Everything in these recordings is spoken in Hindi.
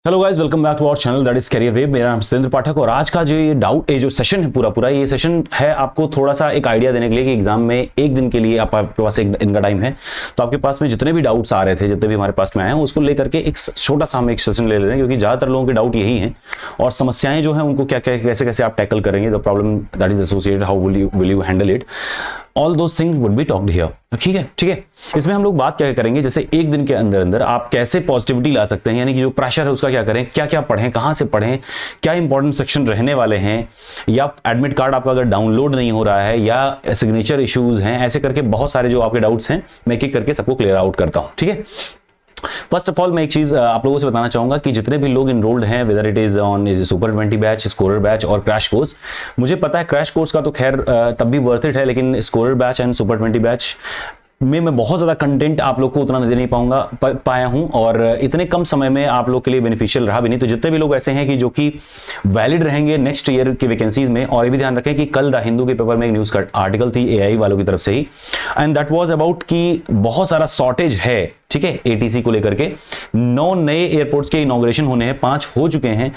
Hello guys, welcome back to our channel that is career web. मेरा नाम सत्येंद्र पाठक और आज का जो ये डाउट जो सेशन है पूरा ये सेशन है आपको थोड़ा सा एक आइडिया देने के लिए कि एग्जाम में एक दिन के लिए आपके पास एक दिन का टाइम है, तो आपके पास में जितने भी डाउट्स आ रहे थे, जितने भी हमारे पास में आए हैं, उसको लेकर के एक छोटा सा हम एक सेशन ले रहे हैं, क्योंकि ज्यादातर लोगों के डाउट यही हैं और समस्याएं जो है उनको क्या क्या कैसे कैसे आप टैकल करेंगे, the problem that is associated, how will you handle it, all those things would be talked here. ठीक है। इसमें हम लोग बात क्या करेंगे, जैसे एक दिन के अंदर अंदर आप कैसे पॉजिटिविटी ला सकते हैं, यानी कि जो प्रेशर है उसका क्या करें, क्या क्या पढ़ें, कहां से पढ़ें, क्या इंपॉर्टेंट सेक्शन रहने वाले हैं, या एडमिट कार्ड आपका अगर डाउनलोड नहीं हो रहा है या सिग्नेचर इश्यूज हैं, ऐसे करके बहुत सारे जो आपके डाउट्स हैं मैं एक एक करके सबको क्लियर आउट करता हूं। ठीक है। फर्स्ट ऑफ ऑल मैं एक चीज आप लोगों से बताना चाहूंगा कि जितने भी लोग इनरोल्ड हैं, whether it is on super 20 batch, scorer batch और क्रैश कोर्स, मुझे पता है क्रैश कोर्स का तो खैर तब भी वर्थ इट है, लेकिन scorer batch and super 20 batch में मैं बहुत ज्यादा कंटेंट आप लोग को उतना दे नहीं पाया हूं और इतने कम समय में आप लोग के लिए बेनिफिशियल रहा भी नहीं। तो जितने भी लोग ऐसे हैं कि जो कि वैलिड रहेंगे नेक्स्ट ईयर की वैकेंसीज में, और ये भी ध्यान रखें कि कल द हिंदू के पेपर में एक न्यूज का आर्टिकल थी एआई वालों की तरफ से ही, एंड दैट वाज अबाउट कि बहुत सारा शॉर्टेज है, ठीक है, एटीसी को लेकर के। 9 नए एयरपोर्ट्स के इनॉग्रेशन होने हैं, 5 हो चुके हैं,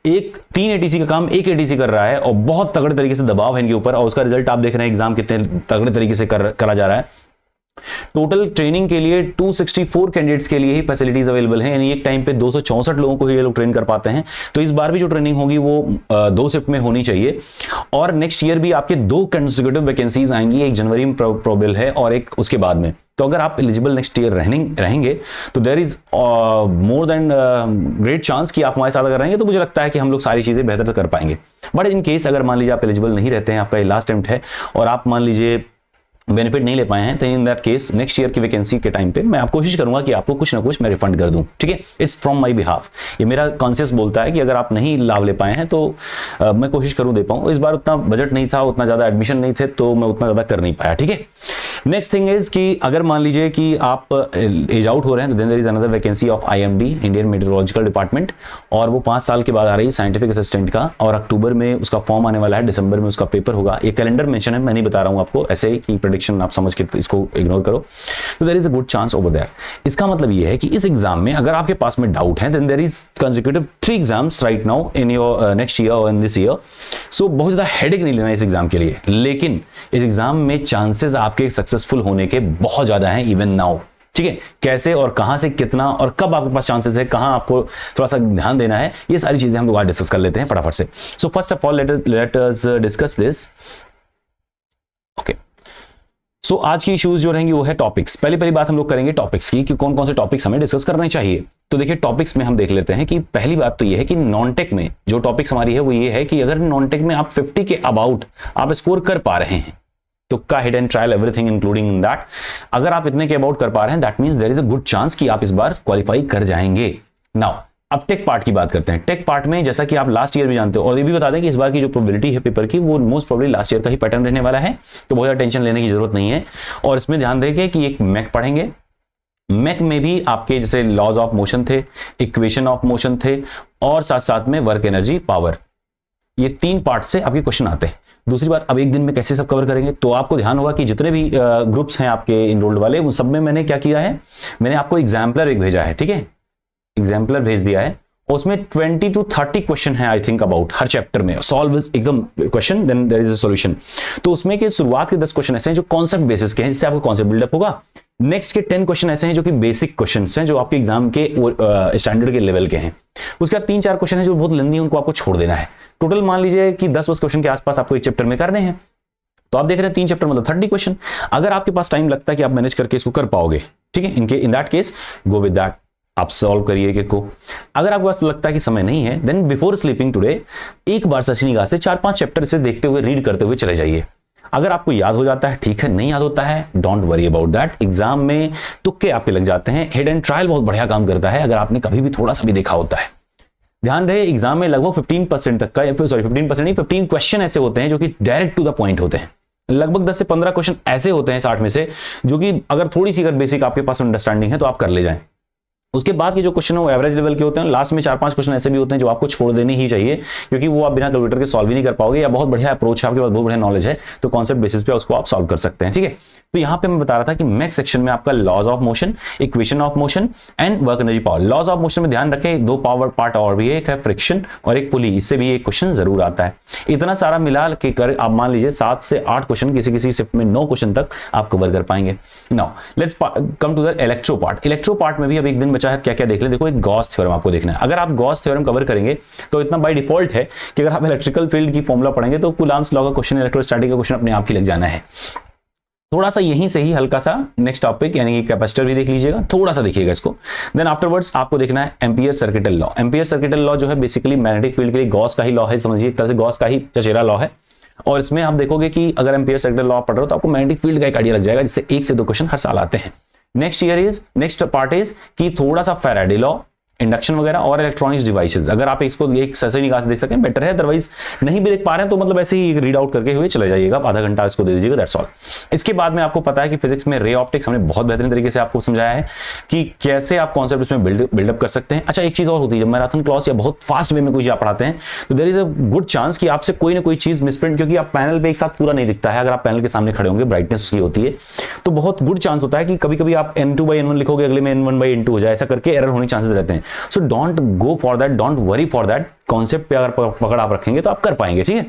3 एटीसी का काम एक एटीसी कर रहा है और बहुत तगड़े तरीके से दबाव है इनके ऊपर, और उसका रिजल्ट आप देख रहे हैं एग्जाम कितने तगड़े तरीके से करा जा रहा है। टोटल ट्रेनिंग के लिए 264 कैंडिडेट्स के लिए ही फैसिलिटीज अवेलेबल हैं, यानी एक टाइम पे 264 लोगों को ही ये लोग ट्रेन कर पाते हैं। तो इस बार भी जो ट्रेनिंग होगी वो 2 शिफ्ट में होनी चाहिए, और नेक्स्ट ईयर भी आपके 2 कंसेक्यूटिव वैकेंसीज आएंगी, एक जनवरी में प्रोबेबल है और एक उसके बाद में। तो अगर आप एलिजिबल नेक्स्ट ईयर रहेंगे तो there is more than great chance कि आप हमारे साथ अगर रहेंगे तो मुझे लगता है कि हम लोग सारी चीजें बेहतर कर पाएंगे। बट इन केस अगर मान लीजिए आप एलिजिबल नहीं रहते हैं, आपका लास्ट अटेम्प्ट है और आप मान लीजिए बेनिफिट नहीं ले पाए हैं, तो in that case next year की वैकेंसी के टाइम पे मैं आप कोशिश करूंगा कि आपको कुछ ना कुछ मैं रिफंड कर दूं। ठीक है, इट्स फ्रॉम माय बिहाफ, ये मेरा कॉन्शियस बोलता है कि अगर आप नहीं लाभ ले पाए हैं तो मैं कोशिश करूं दे पाऊं। इस बार उतना बजट नहीं था, उतना ज्यादा एडमिशन नहीं थे, तो मैं उतना ज्यादा कर नहीं पाया। ठीक है। नेक्स्ट थिंग इज कि अगर मान लीजिए कि आप एज आउट हो रहे हैं, तो then there is another vacancy of IMD, Indian meteorological department, और वो 5 साल के बाद आ रही है साइंटिफिक असिस्टेंट का, और अक्टूबर में उसका फॉर्म आने वाला है, दिसंबर में उसका पेपर होगा। ये कैलेंडर मेंशन है, मैं नहीं बता रहा हूं आपको, ऐसे ही की प्रेडिक्शन आप समझ के इसको इग्नोर करो। तो there is a good chance over there. इसका मतलब ये है कि इस एग्जाम में अगर आपके पास में डाउट है, then there is consecutive 3 exams right now in your next year और इन दिस ईयर। सो बहुत ज्यादा हेडेक नहीं लेना इस एग्जाम के लिए, लेकिन इस एग्जाम में चांसेस आपके सक्सेसफुल होने के बहुत ज्यादा हैं इवन नाउ। ठीक है, कैसे और कहां से कितना और कब आपके पास चांसेस है, कहां आपको थोड़ा सा ध्यान देना है, ये सारी चीजें हम लोग आज डिस्कस कर लेते हैं फटाफट से। So first of all let us discuss this. Okay, so आज की इश्यूज जो रहेंगी वो है टॉपिक्स। पहली बात हम लोग करेंगे टॉपिक्स की कि कौन कौन से टॉपिक्स हमें डिस्कस करने चाहिए। तो देखिए टॉपिक्स में हम देख लेते हैं कि पहली बात तो ये है कि नॉन टेक में जो टॉपिक्स हमारी है वो ये है कि अगर नॉन टेक में आप 50 के अबाउट आप स्कोर कर पा रहे हैं, तुक्का, hit and trial, everything including in that, अगर आप इतने के अबाउट कर पा रहे हैं, that means there is a good chance कि आप इस बार क्वालिफाई कर जाएंगे। नाउ अब टेक पार्ट की बात करते हैं। टेक पार्ट में जैसा कि आप लास्ट ईयर भी जानते हो, और ये भी बता दें कि इस बार की जो प्रोबेबिलिटी है पेपर की वो मोस्ट प्रोबेबली लास्ट ईयर का ही पैटर्न रहने वाला है, तो बहुत ज्यादा टेंशन लेने की जरूरत नहीं है। और इसमें ध्यान देंगे कि एक मैक पढ़ेंगे, मैक में भी आपके जैसे लॉज ऑफ मोशन थे, इक्वेशन ऑफ मोशन थे, और साथ साथ में वर्क एनर्जी पावर, ये 3 पार्ट से आपके क्वेश्चन आते हैं। दूसरी बात, अब एक दिन में कैसे सब कवर करेंगे, तो आपको ध्यान होगा कि जितने भी ग्रुप्स हैं आपके इनरोल्ड वाले, उन सब में मैंने क्या किया है, मैंने आपको एग्जाम्पलर एक भेजा है। ठीक है, एग्जाम्पलर भेज दिया है, उसमें 20 to 30 क्वेश्चन है आई थिंक अबाउट हर चैप्टर में, सॉल्व एकदम question then there is a solution. तो उसमें के शुरुआत के 10 क्वेश्चन ऐसे हैं जो कॉन्सेप्ट बेसिस के हैं, जिससे आपको कॉन्सेप्ट बिल्डअप होगा। नेक्स्ट के 10 क्वेश्चन ऐसे हैं जो कि बेसिक क्वेश्चंस हैं, जो आपके एग्जाम के स्टैंडर्ड के लेवल के हैं। उसके बाद 3-4 क्वेश्चन है जो बहुत लेंदी है, उनको आपको छोड़ देना है। टोटल मान लीजिए कि 10 क्वेश्चन के आसपास आपको एक चैप्टर में करने हैं, तो आप देख रहे हैं 3 चैप्टर मतलब 30 क्वेश्चन। अगर आपके पास टाइम लगता है कि आप मैनेज करके इसको कर पाओगे, ठीक है, in that case go with that, आप सॉल्व करिए एक को। अगर आपके पास लगता है कि समय नहीं है, देन बिफोर स्लीपिंग टुडे एक बार सच निगाह से 4-5 चैप्टर से देखते हुए, रीड करते हुए चले जाइए। अगर आपको याद हो जाता है ठीक है, नहीं याद होता है don't worry about that. Exam में तुक्के आपके लग जाते हैं, हेड एंड ट्रायल बहुत बढ़िया काम करता है, अगर आपने कभी भी थोड़ा सा भी देखा होता है। ध्यान रहे एग्जाम में लगभग 15% तक का, 15% नहीं, 15 क्वेश्चन ऐसे होते हैं जो कि डायरेक्ट टू द पॉइंट होते हैं। लगभग 10 से 15 क्वेश्चन ऐसे होते हैं 60 में से, जो कि अगर थोड़ी सी अगर बेसिक आपके पास अंडरस्टैंडिंग है तो आप कर ले जाएं। उसके बाद के जो क्वेश्चन है वो एवरेज लेवल के होते हैं। लास्ट में 4-5 क्वेश्चन ऐसे भी होते हैं जो आपको छोड़ देने ही चाहिए, क्योंकि वो आप बिना कैलकुलेटर के सॉल्व ही नहीं कर पाओगे, या बहुत बढ़िया अप्रोच है आपके पास, बहुत बढ़िया नॉलेज है, तो कॉन्सेप्ट बेसिस पे उसको आप सॉल्व कर सकते हैं। ठीक है, तो यहाँ पे मैं बता रहा था कि मैक्स सेक्शन में आपका laws of motion, equation of motion and work energy power. Laws of motion में ध्यान रखें 2 पावर पार्ट और भी है, एक है फ्रिक्शन और एक पुली, इससे भी एक क्वेश्चन जरूर आता है। इतना सारा मिला के कर आप मान लीजिए 7 से 8 क्वेश्चन, किसी किसी शिफ्ट में 9 क्वेश्चन तक आप कवर कर पाएंगे। Now let's come to the electro part. Electro part में भी अब एक दिन बचा है, क्या क्या देख ले। देखो एक गॉस थ्योरम आपको देखना है। अगर आप गॉस थ्योरम कवर करेंगे तो इतना बाय डिफॉल्ट है कि अगर आप इलेक्ट्रिकल फील्ड की फॉर्मूला पढ़ेंगे तो कूलम्ब्स लॉ का क्वेश्चन, इलेक्ट्रोस्टैटिक का क्वेश्चन अपने आप ही लग जाना है। थोड़ा सा यहीं से ही हल्का सा नेक्स्ट टॉपिक यानी कि कैपेसिटर भी देख लीजिएगा, थोड़ा सा देखिएगा इसको। देन आफ्टरवर्ड्स आपको देखना है ampere circuital law. Ampere circuital law जो है बेसिकली मैग्नेटिक फील्ड के लिए गॉस का ही लॉ है, समझिए एक तरह से गॉस का ही चचेरा लॉ है। और इसमें आप देखोगे कि अगर एम्पियर सर्किटल लॉ पढ़ रहे हो तो आपको मैग्नेटिक फील्ड का एक आइडिया लग जाएगा, जिससे 1 से 2 क्वेश्चन हर साल आते हैं। नेक्स्ट पार्ट इज कि थोड़ा सा फैराडे लॉ, इंडक्शन वगैरह और इलेक्ट्रॉनिक्स डिवाइसेस। अगर आप इसको एक सही निगाह से देख सकें बेटर है, अदरवाइज नहीं भी देख पा रहे हैं तो मतलब ऐसे ही रीड आउट करके हुए चले जाइएगा, आधा घंटा इसको दे दीजिएगा, दैट्स ऑल। इसके बाद में आपको पता है कि फिजिक्स में रे ऑप्टिक्स हमने बहुत बेहतरीन तरीके से आपको समझाया है कि कैसे आप कॉन्सेप्ट इसमें बिल्डअप कर सकते हैं। अच्छा एक चीज और होती है, जब मैराथन क्लास या बहुत फास्ट वे में कोई आप पढ़ाते हैं तो there is a good chance कि आपसे कोई ना कोई चीज मिसप्रिंट, क्योंकि आप पैनल पे एक साथ पूरा नहीं दिखता है, अगर आप पैनल के सामने खड़े होंगे ब्राइटनेस उसकी होती है, तो बहुत गुड चांस होता है कि कभी कभी आप n2/n1 लिखोगे, अगले में n1/n2 हो जाए, ऐसा करके एरर होने चांसेस रहते हैं। So don't go for that, don't worry for that. Concept पे अगर पकड़ आप रखेंगे तो आप कर पाएंगे। ठीक है,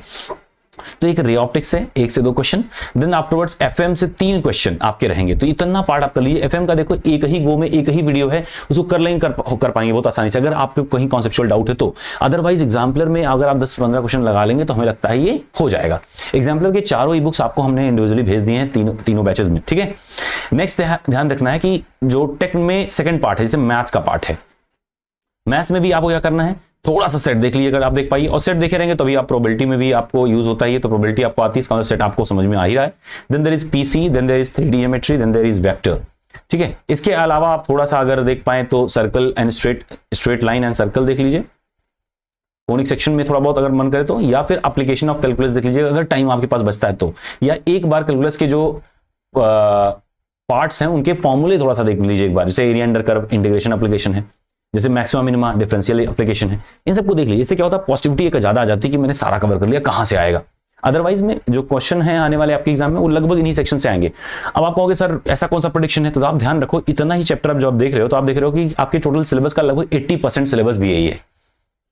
तो एक रे ऑप्टिक्स से 1 से 2 क्वेश्चन, देन आफ्टरवर्ड्स एफएम से 3 क्वेश्चन आपके रहेंगे। तो इतना पार्ट आप कर लीजिए। एफएम का देखो एक ही गो में एक ही वीडियो है, उसको कर लेंगे, कर पाएंगे बहुत आसानी से, अगर आपको कहीं कॉन्सेप्चुअल डाउट है तो। अदरवाइज एग्जाम्पलर में अगर आप 10-15 क्वेश्चन लगा लेंगे तो हमें लगता है ये हो जाएगा। एग्जाम्पलर के चारों ई बुक्स आपको हमने इंडिविजुअली भेज दिए हैं तीनों बैचेस में। ठीक है, नेक्स्ट ध्यान रखना है कि जो टेक में सेकंड पार्ट है, जैसे मैथ्स का पार्ट है, मैथ्स में भी आपको क्या करना है, थोड़ा सा सेट देख लीजिए अगर आप देख पाइए, और सेट देखे रहेंगे तो भी आप प्रोबेबिलिटी में भी आपको यूज होता है, तो प्रोबेबिलिटी आपको आती है, इसका सेट आपको समझ में आ ही रहा है। Then there is PC, then there is 3D geometry, then there is vector. ठीक है, इसके अलावा आप थोड़ा सा अगर देख पाए तो circle and straight line and circle देख लीजिए, कोनिक सेक्शन में थोड़ा बहुत अगर मन करे तो, या फिर एप्लीकेशन ऑफ कैलकुलस देख लीजिए अगर टाइम आपके पास बचता है तो, या एक बार कैलकुलस के जो पार्ट्स हैं उनके फॉर्मूले थोड़ा सा देख लीजिए एक बार, जैसे area under curve integration application है, जैसे मैक्सिमम मिनिमा डिफरेंशियल एप्लीकेशन है, इन सबको देख लीजिए। इससे क्या होता है, पॉजिटिविटी एक ज्यादा आ जाती है कि मैंने सारा कवर कर लिया, कहां से आएगा। अदरवाइज में जो क्वेश्चन है आने वाले आपके एग्जाम में वो लगभग इन्हीं सेक्शन से आएंगे। अब आप कहोगे सर ऐसा कौन सा प्रेडिक्शन है, तो आप ध्यान रखो इतना ही चैप्टर जो आप देख रहे हो, तो आप देख रहे हो कि आपके टोटल सिलेबस का लगभग 80% सिलेबस भी यही है।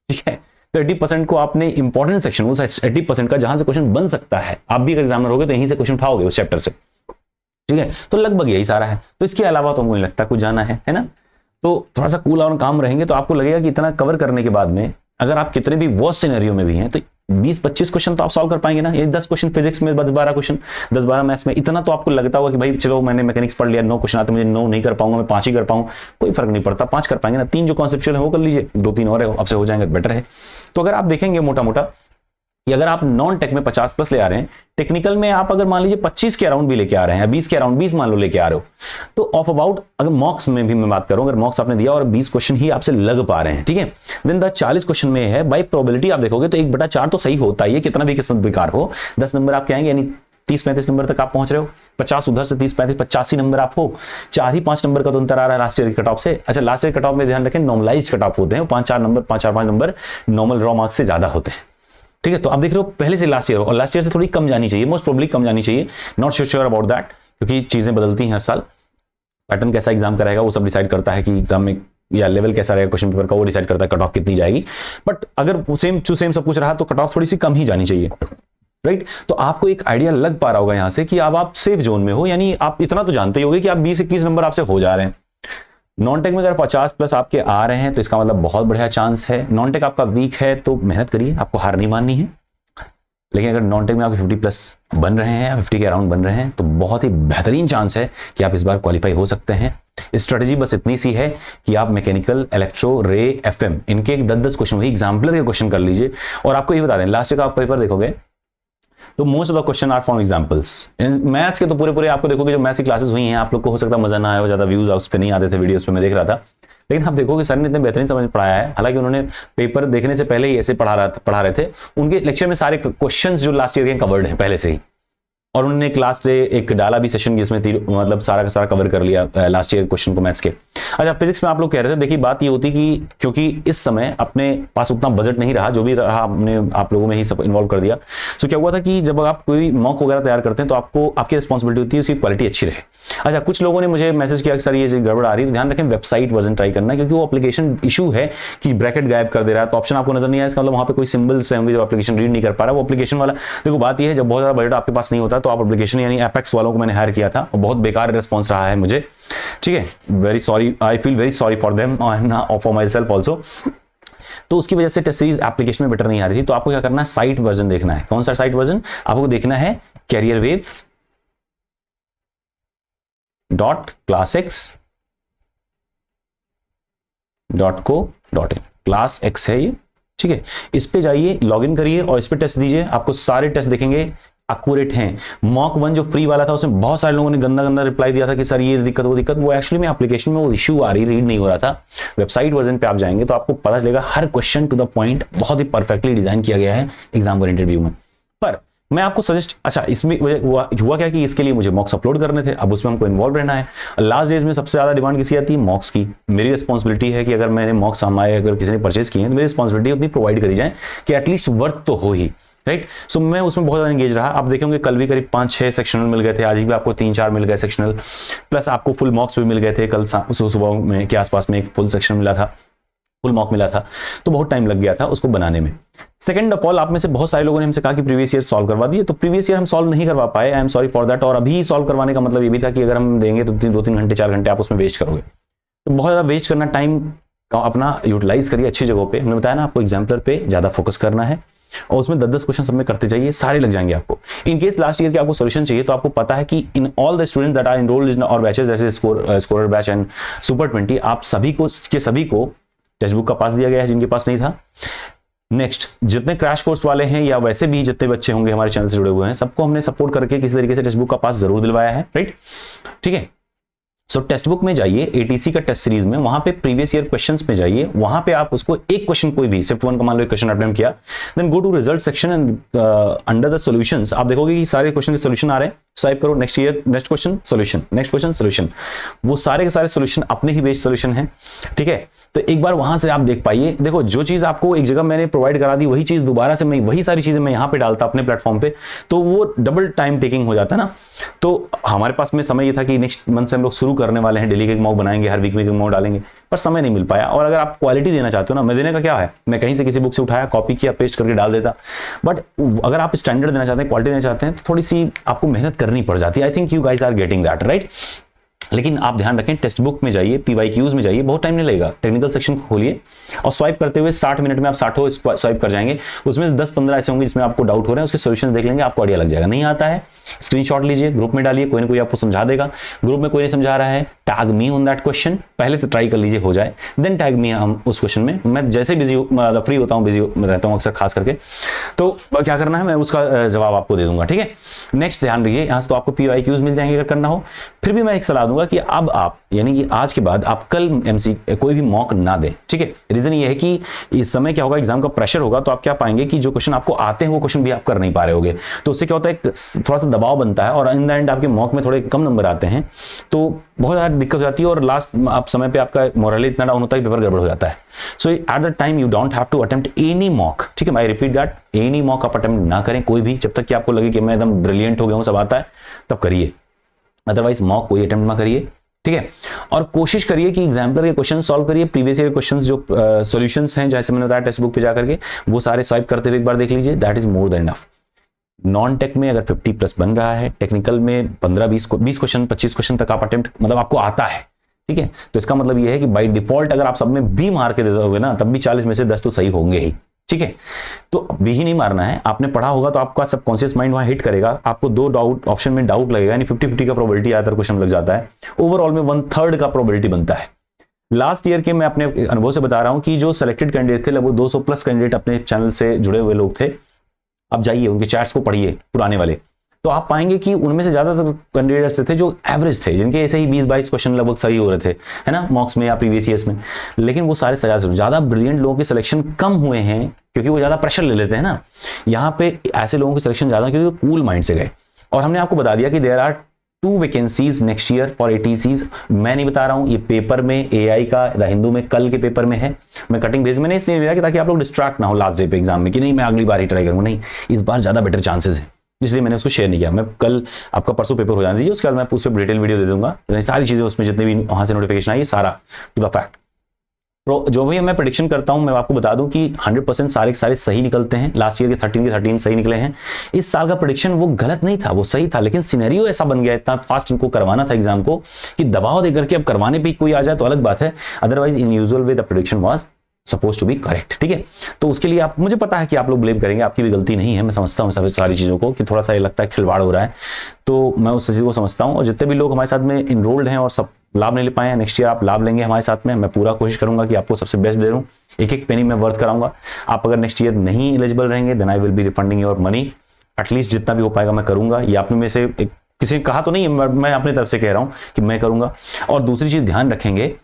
ठीक है, तो 80% को आपने इंपॉर्टेंट सेक्शन, उस 80% का जहां से क्वेश्चन बन सकता है, आप भी अगर एग्जामिनर होगे तो यहीं से क्वेश्चन उठाओगे उस चैप्टर से। ठीक है, तो लगभग यही सारा है। तो इसके अलावा तो मुझे लगता है कुछ जाना है ना, तो थोड़ा सा कूल और काम रहेंगे तो आपको लगेगा कि इतना कवर करने के बाद में अगर आप कितने भी वर्स्ट सिनेरियो में भी हैं तो 20-25 क्वेश्चन तो आप सॉल्व कर पाएंगे ना। ये 10 क्वेश्चन फिजिक्स में, 12 क्वेश्चन, 10-12 मैथ्स में, इतना तो आपको लगता होगा कि भाई चलो मैंने मैकेनिक्स पढ़ लिया, 9 क्वेश्चन आते, मुझे 9 नहीं कर पाऊंगा, मैं 5 ही कर पाऊं, कोई फर्क नहीं पड़ता, 5 कर पाएंगे ना। 3 जो कॉन्सेप्चुअल है वो कर लीजिए, 2-3 और है आपसे हो जाएंगे, बेटर है। तो अगर आप देखेंगे मोटा मोटा कि अगर आप नॉन टेक में 50+ ले आ रहे हैं, टेक्निकल में आप अगर मान लीजिए 25 के अराउंड भी लेके आ रहे हैं, 20 के अराउंड 20 मान लो लेके आ रहे हो, तो ऑफ अबाउट अगर मॉक्स में भी मैं बात करूं, अगर मॉक्स आपने दिया और 20 क्वेश्चन ही आपसे लग पा रहे हैं, ठीक है, देन द 40 क्वेश्चन में है बाई प्रोबेबिलिटी आप देखोगे तो 1/4 तो सही होता ही है, कितना भी किस्मत बेकार हो। 10 नंबर आपके आएंगे, यानी 30-35 नंबर तक आप पहुंच रहे हो, 50 उधर से 30-35 85 नंबर आप हो, 4-5 नंबर का तो अंतर आ रहा है लास्ट ईयर कट ऑफ से। अच्छा, लास्ट ईयर कट ऑफ में ध्यान रखें नॉर्मलाइज्ड कट ऑफ होते हैं, 5-4 नंबर नॉर्मल रॉ मार्क्स से ज्यादा होते हैं। ठीक है, तो आप देख रहे हो पहले से लास्ट ईयर, और लास्ट ईयर से थोड़ी कम जानी चाहिए, मोस्ट प्रोबेबली कम जानी चाहिए, नॉट श्योर अबाउट दैट, क्योंकि चीजें बदलती हैं हर साल। पैटर्न कैसा एग्जाम का रहेगा वो सब डिसाइड करता है कि एग्जाम में या लेवल कैसा रहेगा क्वेश्चन पेपर का, वो डिसाइड करता है कट ऑफ कितनी जाएगी। बट अगर सेम टू सेम सब कुछ रहा तो कट ऑफ थोड़ी सी कम ही जानी चाहिए, राइट। तो आपको एक आइडिया लग पा रहा होगा यहां से कि अब आप सेफ जोन में हो, यानी आप इतना तो जानते ही होंगे कि आप 20-21 नंबर आपसे हो जा रहे हैं। नॉन टेक में अगर 50+ आपके आ रहे हैं तो इसका मतलब बहुत बढ़िया चांस है। नॉन टेक आपका वीक है तो मेहनत करिए, आपको हार नहीं माननी है। लेकिन अगर नॉन टेक में आप 50+ बन रहे हैं, 50 के अराउंड बन रहे हैं, तो बहुत ही बेहतरीन चांस है कि आप इस बार क्वालिफाई हो सकते हैं। स्ट्रेटजी बस इतनी सी है कि आप मैकेनिकल, इलेक्ट्रो, रे, एफएम इनके 10-10 क्वेश्चन, वही एग्जाम्पलर के क्वेश्चन कर लीजिए। और आपको ये बता दें, लास्ट का आप पेपर देखोगे तो most of the question are from examples. Maths के तो पूरे आप देखोगे, जो मैथ्स की क्लासेस हुई हैं, आप लोग को हो सकता है मजा ना आया हो, ज्यादा व्यूज उस पे नहीं आते थे वीडियोस पे, मैं देख रहा था, लेकिन आप देखोगे सर ने इतने बेहतरीन समझ पढ़ाया है। हालांकि उन्होंने पेपर देखने से पहले ही ऐसे पढ़ा रहे थे, उनके लेक्चर में सारे क्वेश्चंस जो लास्ट ईयर के कवर्ड हैं पहले से ही, और उन्होंने क्लास डे एक डाला भी सेशन जिसमें मतलब सारा का सारा कवर कर लिया लास्ट ईयर क्वेश्चन को मैथ्स के। अच्छा, फिजिक्स में आप लोग कह रहे थे, देखिए बात ये होती कि क्योंकि इस समय अपने पास उतना बजट नहीं रहा, जो भी रहा आपने आप लोगों में ही सब इन्वॉल्व कर दिया। सो क्या हुआ था कि जब आप कोई मॉक वगैरह तैयार करते हैं तो आपको आपकी रिस्पॉन्सिबिलिटी होती है उसकी क्वालिटी अच्छी रहे। अच्छा, कुछ लोगों ने मुझे मैसेज किया कि सर ये गड़बड़ आ रही है, तो ध्यान रखें वेबसाइट वर्जन ट्राई करना, क्योंकि वो एप्लीकेशन इशू है कि ब्रैकेट गायब कर दे रहा है, तो ऑप्शन आपको नजर नहीं आया, इसका मतलब वहां पे कोई सिंबल्स होंगे जो एप्लीकेशन रीड नहीं कर पा रहा। वो एप्लीकेशन वाला, देखो बात ये है, जब बहुत ज्यादा बजट आपके पास नहीं होता तो आप एप्लीकेशन यानी एपेक्स वालों को मैंने हायर किया था और बहुत बेकार रिस्पॉन्स रहा है मुझे, ठीक है। Very sorry, I feel very sorry for them और फॉर माई सेल्फ ऑल्सो। तो उसकी वजह से टेस्ट सीरीज एप्लीकेशन में बेटर नहीं आ रही थी। तो आपको क्या करना है, साइट वर्जन देखना है। कौन सा साइट वर्जन आपको देखना है? careerwave.classx.co.in, क्लास एक्स है ये, ठीक है। इस पे जाइए, लॉगिन करिए और इस पे टेस्ट दीजिए, आपको सारे टेस्ट देखेंगे एक्यूरेट हैं। मॉक 1 जो फ्री वाला था उसमें बहुत सारे लोगों ने गंदा गंदा रिप्लाई दिया था कि सर ये दिक्कत वो दिक्कत, वो एक्चुअली में एप्लीकेशन में वो इशू आ रही, रीड नहीं हो रहा था। वेबसाइट वर्जन पे आप जाएंगे तो आपको पता चलेगा हर क्वेश्चन टू द पॉइंट बहुत ही परफेक्टली डिजाइन किया गया है एग्जाम और इंटरव्यू में। पर मैं आपको सजेस्ट, अच्छा इसमें हुआ क्या कि इसके लिए मुझे मॉक्स अपलोड करने थे, अब उसमें हमको इन्वॉल्व रहना है। लास्ट डेज में सबसे ज्यादा डिमांड किसी आती है? मॉक्स की। मेरी रिस्पॉन्सिबिलिटी है कि अगर मैंने मॉक्स हमारे अगर किसी ने परचेज किए हैं तो मेरी रिस्पॉन्सिबिलिटी उतनी प्रोवाइड करी जाए कि एटलीस्ट वर्थ तो हो ही, राइट। सो मैं उसमें बहुत ज्यादा एंगेज रहा। आप देखेंगे कल भी करीब 5-6 सेक्शनल मिल गए थे, आज भी आपको 3-4 मिल गए सेक्शनल, प्लस आपको फुल मॉक्स भी मिल गए थे। कल सुबह में के आसपास में एक फुल सेक्शन मिला था, फुल मॉक मिला था, तो बहुत टाइम लग गया था उसको बनाने में। सेकंड ऑफ ऑल, आप में से बहुत सारे लोगों ने हमसे कहा कि प्रीवियस ईयर सॉल्व करवा दिए, तो प्रीवियस ईयर हम सॉल्व नहीं करवा पाए, I am sorry for that. और अभी सॉल्व करवाने का मतलब ये भी था कि अगर हम देंगे तो 2-3 घंटे 4 घंटे आप उसमें वेस्ट करोगे, तो बहुत ज्यादा वेस्ट करना, टाइम अपना यूटिलाइज करिए अच्छी जगहों पे। हमने बताया ना आपको एग्जाम्पलर पे ज्यादा फोकस करना है और उसमें 10-10 क्वेश्चन सब में करते जाइए, सारे लग जाएंगे आपको। इन केस लास्ट ईयर के आपको सॉल्यूशन चाहिए तो आपको पता है कि in all the student that are enrolled in our batches, जैसे स्कोरर बैच एंड सुपर 20, आप सभी को टेक्स्ट बुक का पास दिया गया है जिनके पास नहीं था। नेक्स्ट, जितने क्रैश कोर्स वाले हैं या वैसे भी जितने बच्चे होंगे हमारे चैनल से जुड़े हुए हैं, सबको हमने सपोर्ट करके किसी तरीके से टेक्स्ट बुक का पास जरूर दिलवाया है, राइट, ठीक है। सो टेक्स्ट बुक में जाइए, एटीसी का टेस्ट सीरीज में, वहां पे प्रीवियस ईयर क्वेश्चंस में जाइए, वहां पे आप उसको एक क्वेश्चन कोई भी शिफ्ट 1 का मान लो एक क्वेश्चन अटेम्प्ट किया, then go to result section and under the solutions आप देखोगे कि सारे क्वेश्चन के सॉल्यूशन आ रहे हैं। स्वाइप करो, next question solution, next question solution, वो सारे के सारे सॉल्यूशन अपने ही बेस्ड सॉल्यूशन हैं, ठीक है। तो एक बार वहां से आप देख पाइए, देखो जो चीज आपको एक जगह मैंने प्रोवाइड करा दी वही चीज दोबारा से मैं वही सारी चीजें मैं यहाँ पे डालता अपने प्लेटफॉर्म पे, तो वो डबल टाइम टेकिंग हो जाता है ना। तो हमारे पास में समय ये था कि नेक्स्ट मंथ से हम लोग शुरू करने वाले हैं, डेली के मॉक बनाएंगे, हर वीक में मॉक डालेंगे, पर समय नहीं मिल पाया। और अगर आप क्वालिटी देना चाहते हो ना, मैं देने का क्या है, मैं कहीं से किसी बुक से उठाया, कॉपी किया, पेस्ट करके डाल देता, बट अगर आप स्टैंडर्ड देना चाहते हैं, क्वालिटी देना चाहते हैं, तो थोड़ी सी आपको मेहनत करनी पड़ जाती है। I think you guys are getting that, right. लेकिन आप ध्यान रखें, टेक्स्ट बुक में जाइए, पीवाईक्यूज में जाइए, बहुत टाइम नहीं लगेगा, टेक्निकल सेक्शन खोलिए और स्वाइप करते हुए 60 मिनट में आप 60 स्वाइप कर जाएंगे। उसमें 10-15 ऐसे होंगे जिसमें आपको डाउट हो रहे हैं, उसके सॉल्यूशन देख लेंगे, आपको आइडिया लग जाएगा। नहीं आता है, स्क्रीनशॉट लीजिए, ग्रुप में डालिए, कोई ना कोई आपको समझा देगा। ग्रुप में कोई नहीं समझा रहा है, tag me on that question, पहले तो ट्राई कर लीजिए, हो जाए, देन टैग मी हम उस क्वेश्चन में। मैं जैसे बिजी फ्री होता हूँ, बिजी रहता हूँ अक्सर खास करके, तो क्या करना है मैं उसका जवाब आपको दे दूंगा, ठीक है। नेक्स्ट ध्यान रखिए, यहाँ से तो आपको पीवाईक्यूज मिल जाएंगे अगर करना हो। फिर भी मैं एक सलाह दूंगा कि अब आप यानी कि आज के बाद आप कल एमसी कोई भी मॉक ना दें, ठीक है। रीजन ये है कि इस समय क्या होगा, एग्जाम का प्रेशर होगा, तो आप क्या पाएंगे कि जो क्वेश्चन आपको आते हैं वो क्वेश्चन भी आप कर नहीं पा रहे होगे, तो उससे क्या होता है, थोड़ा सा दबाव बनता है और इन द एंड आपके मॉक में थोड़े कम नंबर आते हैं, तो बहुत ज्यादा दिक्कत हो जाती है और लास्ट आप समय पे आपका मोरल इतना डाउन होता है, पेपर गड़बड़ हो जाता है। So at the time you don't have to attempt any mock, ठीक है। I repeat that, any mock आप अटेम्प्ट ना करें कोई भी, जब तक कि आपको लगे कि मैं एकदम ब्रिलियंट हो गया हूं, सब आता है, तब करिए, अदरवाइज मॉक कोई अटेम्प्ट ना करिए, ठीक है। और कोशिश करिए कि एग्जाम्पलर के क्वेश्चन सॉल्व करिए, प्रीवियस ईयर क्वेश्चंस जो सॉल्यूशंस हैं, जैसे मैंने बताया टेक्स्ट बुक पे जाकर के वो सारे स्वाइप करते हुए एक बार देख लीजिए, that is more than enough. Non tech में अगर 50+ बन रहा है, टेक्निकल में 15-20 क्वेश्चन 25 क्वेश्चन तक आप अटेम्प्ट मतलब आपको आता है, ठीक है। तो इसका मतलब ये है कि बाय डिफॉल्ट अगर आप सब में बी मार के दे दोगे ना, तब भी 40 में से 10 तो सही होंगे ही, ठीक है। तो बी ही नहीं मारना है, आपने पढ़ा होगा तो आपका सबकॉन्शियस माइंड वहां हिट करेगा, आपको 2 डाउट ऑप्शन में डाउट लगेगा, यानी 50-50 का प्रोबेबिलिटी आधा क्वेश्चन लग जाता है, ओवरऑल में 1/3 का प्रोबेबिलिटी बनता है। लास्ट ईयर के मैं अपने अनुभव से बता रहा हूं कि जो सिलेक्टेड कैंडिडेट थे, लगभग 200+ कैंडिडेट अपने चैनल से जुड़े हुए लोग थे। आप जाइए उनके चैट्स को पढ़िए पुराने वाले, तो आप पाएंगे कि उनमें से ज्यादातर कैंडिडेट्स थे जो एवरेज थे, जिनके ऐसे ही 20-22 क्वेश्चन लगभग सही हो रहे थे, है ना, मॉक्स में या प्रीवियस ईयर्स में। लेकिन वो सारे ज्यादा ब्रिलियंट लोगों के सिलेक्शन कम हुए हैं, क्योंकि वो ज्यादा प्रेशर ले लेते हैं ना। यहाँ पे ऐसे लोगों की सिलेक्शन ज्यादा क्योंकि कूल माइंड से गए, और हमने आपको बता दिया कि there are 2 vacancies next year for ATCs। मैं नहीं बता रहा हूं, ये पेपर में AI का द हिंदू में कल के पेपर में है। मैं कटिंग भेज मैंने इसलिए भेजा कि ताकि आप लोग डिस्ट्रैक्ट ना हो लास्ट डे पे एग्जाम में कि नहीं मैं अगली बार ही ट्राई करूंगा, नहीं, इस बार ज्यादा बेटर चांसेस है, इसलिए मैंने उसको शेयर नहीं किया। मैं कल आपका परसों पेपर हो जाने दीजिए, उसके बाद मैं उस पर डिटेल वीडियो दे दूंगा, सारी चीजें उसमें जितने भी वहां से नोटिफिकेशन आई सारा टू द फैक्ट। तो जो भी मैं प्रेडिक्शन करता हूं मैं आपको बता दूं कि 100% सारे के सारे सही निकलते हैं। लास्ट ईयर के 13 सही निकले हैं। इस साल का प्रेडिक्शन वो गलत नहीं था, वो सही था, लेकिन सिनेरियो ऐसा बन गया, इतना फास्ट इनको करवाना था एग्जाम को कि दबाव देकर के अब करवाने पे कोई आ जाए तो अलग बात है, otherwise in usual way the prediction was suppose to be correct. ठीक है, तो उसके लिए आप, मुझे पता है कि आप लोग ब्लेम करेंगे, आपकी भी गलती नहीं है, मैं समझता हूँ सारी चीजों को कि थोड़ा सा ये लगता है खिलवाड़ हो रहा है, तो मैं उस चीज को समझता हूँ। और जितने भी लोग हमारे साथ में इनरोल्ड हैं और सब लाभ नहीं ले पाए हैं, नेक्स्ट ईयर आप लाभ लेंगे हमारे साथ में। मैं पूरा कोशिश करूंगा कि आपको सबसे बेस्ट दे दूं, एक एक पेनी मैं वर्थ कराऊंगा। आप अगर नेक्स्ट ईयर नहीं एलिजिबल रहेंगे then I will be refunding your money, at least जितना भी हो पाएगा मैं करूंगा। ये आपने में से किसी ने कहा तो नहीं, मैं अपनी तरफ से कह रहा हूं कि मैं करूंगा। और दूसरी चीज ध्यान रखेंगे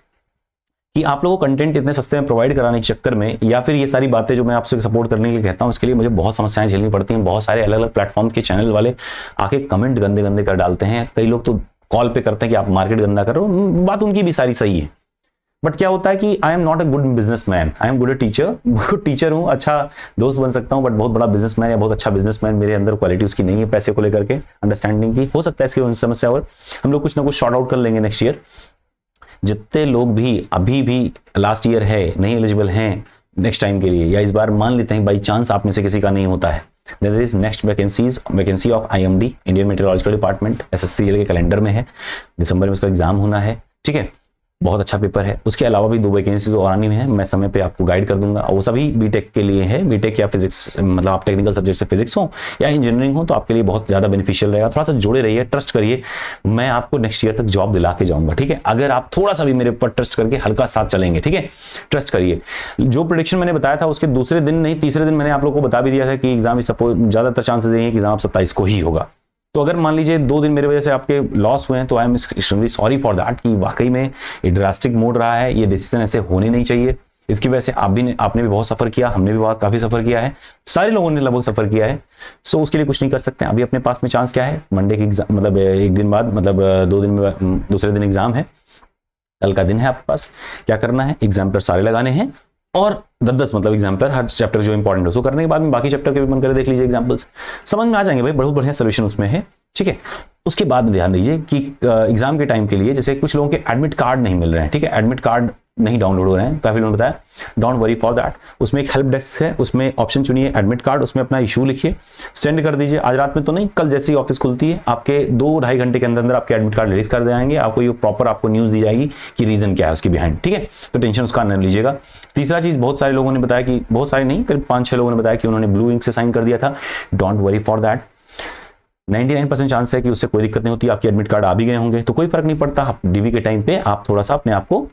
कि आप लोगों को कंटेंट इतने सस्ते में प्रोवाइड कराने के चक्कर में, या फिर ये सारी बातें जो मैं आपसे सपोर्ट करने के लिए कहता हूं, इसके लिए मुझे बहुत समस्याएं झेलनी पड़ती हैं। बहुत सारे अलग अलग प्लेटफॉर्म के चैनल वाले आके कमेंट गंदे गंदे कर डालते हैं, कई लोग तो कॉल पे करते हैं कि आप मार्केट गंदा कर रहे हो, बात उनकी भी सारी सही है, बट क्या होता है कि I am not a good businessman, I am good teacher, good teacher हूं, अच्छा दोस्त बन सकता हूं, बट बहुत बड़ा बिजनेसमैन या बहुत अच्छा बिजनेसमैन मेरे अंदर क्वालिटी उसकी नहीं है पैसे को लेकर के, अंडरस्टैंडिंग की। हो सकता है इसकी समस्या और हम लोग कुछ ना कुछ शॉर्ट आउट कर लेंगे नेक्स्ट ईयर। जितने लोग भी अभी भी लास्ट ईयर है नहीं एलिजिबल हैं नेक्स्ट टाइम के लिए, या इस बार मान लेते हैं बाई चांस आप में से किसी का नहीं होता है, there is next vacancy of IMD Indian meteorological department SSCL के कैलेंडर में है, दिसंबर में उसका एग्जाम होना है। ठीक है, बहुत अच्छा पेपर है। उसके अलावा भी 2 वैकेंसीज और आनी है, मैं समय पे आपको गाइड कर दूंगा। और वो सभी बीटेक के लिए है, बीटेक या फिजिक्स, मतलब आप टेक्निकल सब्जेक्ट से फिजिक्स हो या इंजीनियरिंग हो तो आपके लिए बहुत ज्यादा बेनिफिशियल रहेगा। थोड़ा सा जुड़े रहिए, ट्रस्ट करिए, मैं आपको नेक्स्ट ईयर तक जॉब दिला के जाऊंगा। ठीक है, अगर आप थोड़ा सा भी मेरे ऊपर ट्रस्ट करके हल्का साथ चलेंगे, ठीक है, ट्रस्ट करिए। जो प्रेडिक्शन मैंने बताया था उसके दूसरे दिन नहीं तीसरे दिन मैंने आप लोगों को बता भी दिया था कि एग्जाम सपोज ज्यादातर चांसेस यही है कि एग्जाम 27 को ही होगा। तो अगर मान लीजिए 2 दिन मेरे वजह से आपके लॉस हुए हैं तो I am extremely sorry for that, कि वाकई में ये ड्रास्टिक मोड रहा है, ये डिसीजन ऐसे होने नहीं चाहिए। इसकी वजह से आपने भी बहुत सफर किया, हमने भी बहुत काफी सफर किया है, सारे लोगों ने लगभग सफर किया है। सो उसके लिए कुछ नहीं कर सकते। अभी अपने पास में चांस क्या है, मंडे की एग्जाम, मतलब एक दिन बाद, मतलब 2 दिन में दूसरे दिन एग्जाम है, कल का दिन है आपके पास। क्या करना है, एग्जाम्पलर सारे लगाने हैं और 10-10 मतलब एग्जाम्पलर हर चैप्टर जो इंपॉर्टेंट हो उसको करने के बाद में बाकी चैप्टर के भी मन करे देख लीजिए, एग्जाम्पल्स समझ में आ जाएंगे भाई, बहुत बढ़िया सोल्यूशन उसमें है। ठीक है, उसके बाद में ध्यान दीजिए कि एग्जाम के टाइम के लिए जैसे कुछ लोगों के एडमिट कार्ड नहीं मिल रहे हैं, ठीक है, एडमिट कार्ड नहीं डाउनलोड हो रहे हैं, काफी लोगों ने बताया, डोंट वरी फॉर दैट। उसमें एक हेल्प डेस्क है, उसमें ऑप्शन चुनिए एडमिट कार्ड, उसमें अपना इशू लिखिए, सेंड कर दीजिए। आज रात में तो नहीं, कल जैसे ही ऑफिस खुलती है आपके 2-2.5 घंटे के अंदर अंदर आपके एडमिट कार्ड रिलीज कर देंगे। आपको ये प्रॉपर आपको न्यूज दी जाएगी कि रीजन क्या है उसके बिहाइंड। ठीक है, तो टेंशन उसका न लीजिएगा। तीसरा चीज, बहुत सारे लोगों ने बताया कि, बहुत सारे नहीं, करीब 5-6 लोगों ने बताया कि उन्होंने ब्लू इंक से साइन कर दिया था। Don't worry for that, 99% chance है कि उससे कोई दिक्कत नहीं होती। आपके एडमिट कार्ड आ भी गए होंगे तो कोई फर्क नहीं पड़ता। डीवी के टाइम पे आप थोड़ा सा अपने आप को,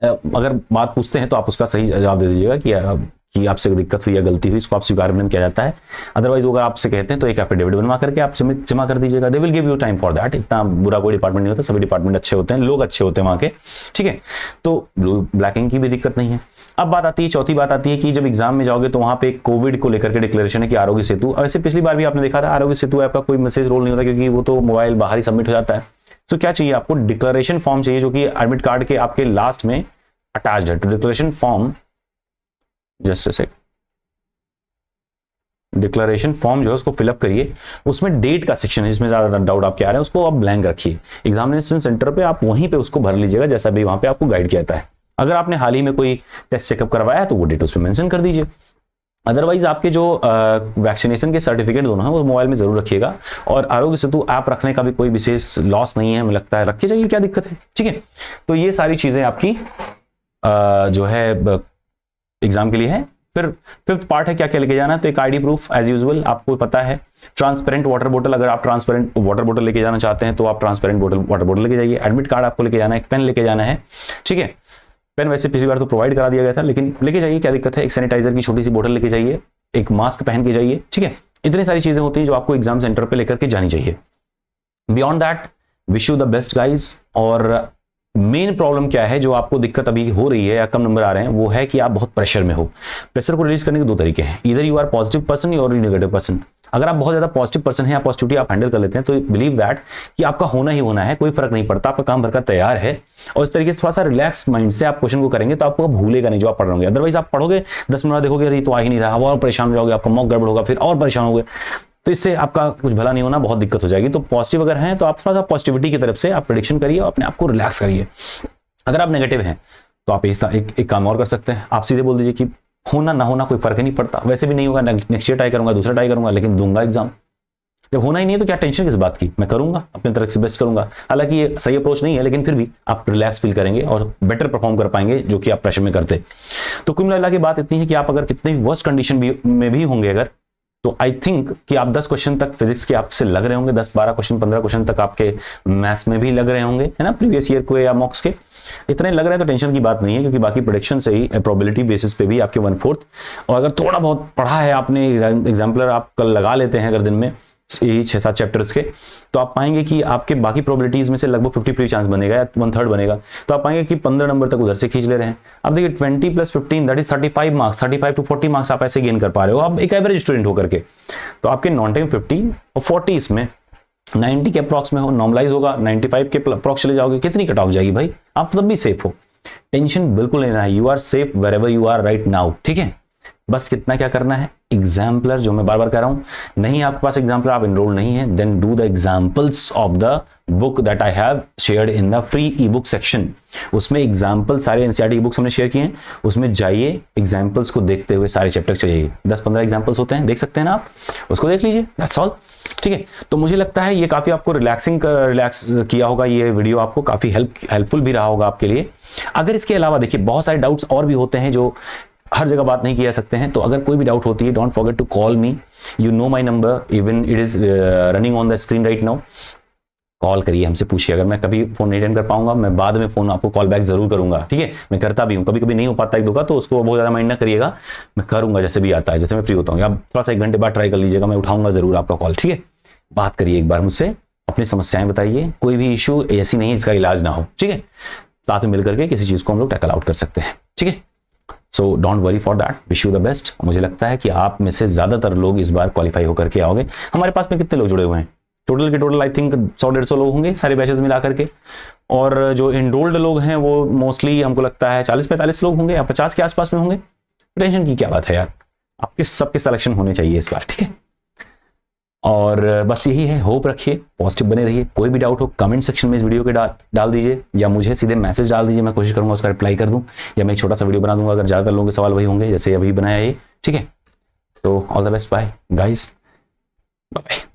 अगर बात पूछते हैं तो आप उसका सही जवाब दे दीजिएगा कि आपसे दिक्कत हुई या गलती हुई, इसको आप स्वीकार नहीं किया जाता है। अदरवाइज अगर आपसे कहते हैं तो एक एफिडेविट बनवा करके आप जमा कर दीजिएगा, they will give you time for that. इतना बुरा कोई डिपार्टमेंट नहीं होता, सभी डिपार्टमेंट अच्छे होते हैं, लोग अच्छे होते हैं वहां के। ठीक है, तो ब्लू ब्लैकिंग की भी दिक्कत नहीं है। अब बात आती है, चौथी बात आती है कि जब एग्जाम में जाओगे तो वहां पे कोविड को लेकर के डिक्लेरेशन है कि आरोग्य सेतु, वैसे पिछली बार भी आपने देखा था आरोग्य सेतु ऐप का कोई मैसेज रोल नहीं होता क्योंकि वो तो मोबाइल बाहर ही सबमिट हो जाता है। तो क्या चाहिए आपको, डिक्लेरेशन फॉर्म चाहिए जो कि एडमिट कार्ड के आपके लास्ट में अटैच्ड है। तो declaration form, just a sec, declaration form जो है उसको फिलअप करिए। उसमें डेट का सेक्शन है जिसमें ज्यादा डाउट आपके आ रहे हैं, उसको आप ब्लैंक रखिए। एग्जामिनेशन सेंटर पे आप वहीं पे उसको भर लीजिएगा जैसा भी वहां पे आपको गाइड किया जाता है। अगर आपने हाल ही में कोई टेस्ट चेकअप करवाया है तो वो डेट उसमें मेंशन कर दीजिए। अदरवाइज आपके जो वैक्सीनेशन के सर्टिफिकेट दोनों हैं वो मोबाइल में जरूर रखिएगा। और आरोग्य सेतु ऐप रखने का भी कोई विशेष लॉस नहीं है, हमें लगता है रखे जाइए, क्या दिक्कत है। ठीक है, तो ये सारी चीजें आपकी जो है एग्जाम के लिए है। फिर फिफ्थ पार्ट है क्या क्या लेके जाना है, तो एक आईडी प्रूफ एज यूजुअल आपको पता है। ट्रांसपेरेंट वाटर बोतल, अगर आप ट्रांसपेरेंट वाटर बोतल लेके जाना चाहते हैं तो आप ट्रांसपेरेंट वाटर बोतल लेके जाइए। एडमिट कार्ड आपको लेके जाना है, एक पेन लेके जाना है। ठीक है, पेन वैसे पिछली बार तो प्रोवाइड करा दिया गया था लेकिन लेके जाइए, क्या दिक्कत है। एक सैनिटाइजर की छोटी सी बोतल लेके जाइए, एक मास्क पहन के जाइए। ठीक है, इतनी सारी चीजें होती हैं जो आपको एग्जाम सेंटर पे लेकर के जानी चाहिए। Beyond that wish you the best guys. और मेन प्रॉब्लम क्या है जो आपको दिक्कत अभी हो रही है या कम नंबर आ रहे हैं, वो है कि आप बहुत प्रेशर में हो। प्रेशर को रिलीज करने के 2 तरीके हैं, इधर यू आर पॉजिटिव पर्सन और नेगेटिव पर्सन। अगर आप बहुत ज्यादा पॉजिटिव पर्सन है या पॉजिटिविटी आप हैंडल कर लेते हैं, तो बिलीव दैट कि आपका होना ही होना है, कोई फर्क नहीं पड़ता, आपका काम भर का तैयार है। और इस तरीके से थोड़ा सा रिलैक्स माइंड से आप क्वेश्चन को करेंगे तो आपको भूलेगा नहीं जो आप पढ़ रहे होंगे। अदरवाइज आप पढ़ोगे 10 मिनट देखोगे अरे तो आ ही नहीं रहा, और परेशान हो जाओगे, आपका मॉक गड़बड़ होगा, फिर और परेशान होगे, तो इससे आपका कुछ भला नहीं होना, बहुत दिक्कत हो जाएगी। तो पॉजिटिव अगर है तो आप थोड़ा सा पॉजिटिविटी की तरफ से आप प्रेडिक्शन करिए और अपने आप को रिलैक्स करिए। अगर आप नेगेटिव हैं तो आप एक काम और कर सकते हैं, आप सीधे बोल दीजिए कि होना ना होना कोई फर्क ही नहीं पड़ता, वैसे भी नहीं होगा, नेक्स्ट ईयर ट्राई करूंगा, दूसरा ट्राई करूंगा, लेकिन दूंगा एग्जाम। जब होना ही नहीं है तो क्या टेंशन किस बात की, मैं करूंगा, अपनी तरफ से बेस्ट करूंगा। हालांकि ये सही अप्रोच नहीं है, लेकिन फिर भी आप रिलैक्स फील करेंगे और बेटर परफॉर्म कर पाएंगे जो कि आप प्रेशर में करते। तो कुल मिला की बात इतनी है कि आप अगर कितने वर्स्ट कंडीशन में भी होंगे अगर, तो आई थिंक कि आप 10 क्वेश्चन तक फिजिक्स के आपसे लग रहे होंगे, 10-12 क्वेश्चन 15 क्वेश्चन तक आपके मैथ्स में भी लग रहे होंगे, है ना, प्रीवियस ईयर को या मॉक्स के इतने लग रहे हैं तो टेंशन की बात नहीं है, क्योंकि बाकी प्रेडिक्शन से ही प्रोबेबिलिटी बेसिस पे भी आपके 1/4। और अगर थोड़ा बहुत पढ़ा है आपने, एग्जाम्पलर आप कल लगा लेते हैं अगर दिन में यही 6-7 चैप्टर्स के, तो आप पाएंगे कि आपके बाकी प्रोबेबिलिटीज में से लगभग 50% चांस बनेगा या 1/3 बनेगा। तो आप पाएंगे कि 15 नंबर तक उधर से खींच ले रहे हैं। अब देखिए 20 + 15 that is 35 marks, 35 to 40 marks आप ऐसे गेन कर पा रहे हो, आप एक एवरेज स्टूडेंट होकर के। तो आपके नॉन टाइम 50 और 40 इसमें 90 के अप्रॉक्स में हो, नॉर्मलाइज होगा, 95 के अप्रॉक्स चले जाओगे, कितनी कट ऑफ जाएगी भाई, आप तब भी सेफ हो। टेंशन बिल्कुल लेना है, you are safe wherever you are right now, ठीक है। बस कितना क्या करना है, एग्जाम्पलर, जो मैं बार बार कह रहा हूं, नहीं आपके पास एग्जाम्पलर, आप इनरोल नहीं है, then do the examples of the book that I have shared in the free ebook section. उसमें एग्जाम्पल सारे एनसीईआरटी ई बुक्स हमने शेयर किए हैं, उसमें जाइए, एग्जाम्पल्स को देखते हुए सारे चैप्टर चलिए, 10-15 एग्जाम्पल्स होते हैं, देख सकते हैं ना आप, उसको देख लीजिए, दैट्स ऑल, ठीक है। तो मुझे लगता है ये काफी आपको रिलैक्स किया होगा, ये वीडियो आपको काफी हेल्पफुल भी रहा होगा आपके लिए। अगर इसके अलावा देखिए बहुत सारे डाउट्स और भी होते हैं जो हर जगह बात नहीं किया सकते हैं, तो अगर कोई भी डाउट होती है, don't forget to call me, you know my number, even it is running on the screen right now. Call करिए, हमसे पूछिए, अगर मैं कभी फोन नहीं अटेंड कर पाऊंगा, मैं बाद में फोन आपको कॉल बैक जरूर करूंगा, ठीक है। मैं करता भी हूं, कभी कभी नहीं हो पाता एक दो का, तो उसको बहुत ज्यादा माइंड ना करिएगा, मैं करूंगा जैसे भी आता है, जैसे मैं फ्री होता हूँ। आप थोड़ा सा 1 घंटे बाद ट्राई कर लीजिएगा, मैं उठाऊंगा जरूर आपका कॉल, ठीक है। बात करिए एक बार मुझसे, अपनी समस्याएं बताइए, कोई भी इशू ऐसी नहीं है जिसका इलाज ना हो, ठीक है। साथ में मिलकर के किसी चीज को हम लोग टैकल आउट कर सकते हैं, ठीक है। So don't worry for that, wish you the best. मुझे लगता है कि आप में से ज्यादातर लोग इस बार क्वालिफाई होकर के आओगे। हमारे पास में कितने लोग जुड़े हुए हैं टोटल के टोटल, आई थिंक 100-150 लोग होंगे सारे बैचेस मिला करके, और जो इनरोल्ड लोग हैं वो मोस्टली हमको लगता है 40-45 लोग होंगे या 50 के आसपास में होंगे। टेंशन की क्या बात है यार, आपके सबके सिलेक्शन होने चाहिए इस बार, ठीक है। और बस यही है, होप रखिए, पॉजिटिव बने रहिए। कोई भी डाउट हो कमेंट सेक्शन में इस वीडियो के डाल दीजिए, या मुझे सीधे मैसेज डाल दीजिए, मैं कोशिश करूंगा उसका रिप्लाई कर दूं, या मैं एक छोटा सा वीडियो बना दूंगा अगर ज्यादातर लोगों के सवाल वही होंगे जैसे अभी बनाया ये, ठीक है। तो all the best, bye guys, bye.